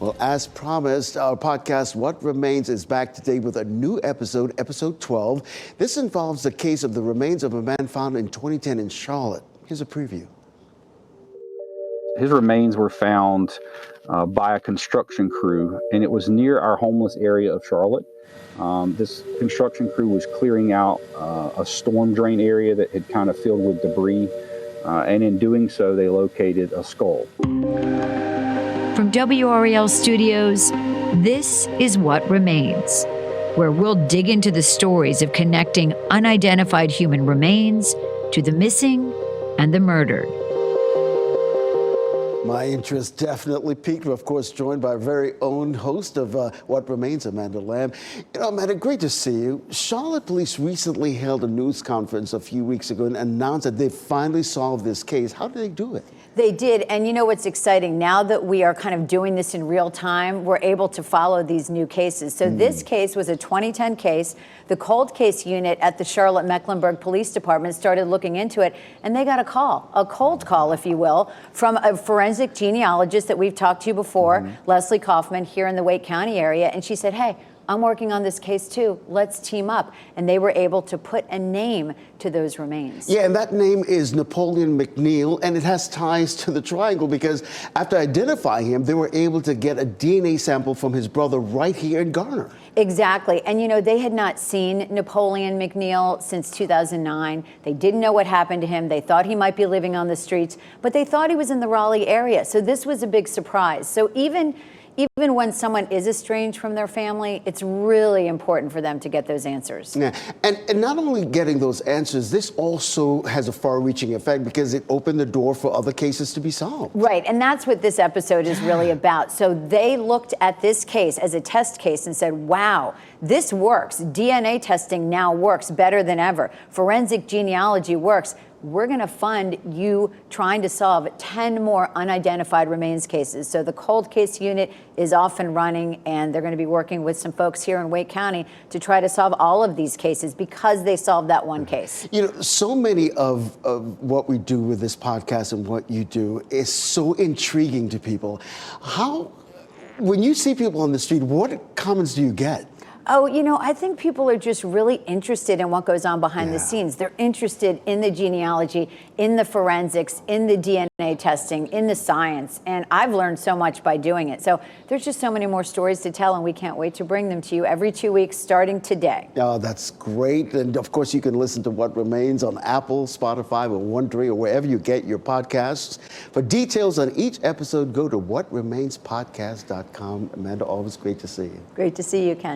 Well, as promised, our podcast, What Remains, is back today with a new episode, episode 12. This involves the case of the remains of a man found in 2010 in Charlotte. Here's a preview. His remains were found by a construction crew, and it was near our homeless area of Charlotte. This construction crew was clearing out a storm drain area that had kind of filled with debris, and in doing so, they located a skull. From WRAL Studios, this is What Remains, where we'll dig into the stories of connecting unidentified human remains to the missing and the murdered. My interest definitely peaked. We're, of course, joined by our very own host of What Remains, Amanda Lamb. You know, Amanda, great to see you. Charlotte police recently held a news conference a few weeks ago and announced that they finally solved this case. How did they do it? They did, and you know what's exciting? Now that we are kind of doing this in real time, we're able to follow these new cases. So this case was a 2010 case. The cold case unit at the Charlotte-Mecklenburg Police Department started looking into it, and they got a call, a cold call, if you will, from a forensic genealogist that we've talked to before, Leslie Kaufman, here in the Wake County area, and she said, hey, I'm working on this case too. Let's team up. And they were able to put a name to those remains. Yeah, and that name is Napoleon McNeil, and it has ties to the triangle because after identifying him, they were able to get a DNA sample from his brother right here in Garner. Exactly. And you know, they had not seen Napoleon McNeil since 2009. They didn't know what happened to him. They thought he might be living on the streets, but they thought he was in the Raleigh area. So this was a big surprise. So even when someone is estranged from their family, it's really important for them to get those answers. Yeah, and not only getting those answers, this also has a far-reaching effect because it opened the door for other cases to be solved. Right, and that's what this episode is really about. So they looked at this case as a test case and said, wow, this works. DNA testing now works better than ever. Forensic genealogy works. We're going to fund you trying to solve 10 more unidentified remains cases. So the cold case unit is off and running, and they're going to be working with some folks here in Wake County to try to solve all of these cases because they solved that one case. You know, so many of what we do with this podcast and what you do is so intriguing to people. When you see people on the street, what comments do you get? Oh, you know, I think people are just really interested in what goes on behind the scenes. They're interested in the genealogy, in the forensics, in the DNA testing, in the science. And I've learned so much by doing it. So there's just so many more stories to tell, and we can't wait to bring them to you every 2 weeks starting today. Oh, that's great. And of course, you can listen to What Remains on Apple, Spotify, or Wondery, or wherever you get your podcasts. For details on each episode, go to whatremainspodcast.com. Amanda, always great to see you. Great to see you, Ken.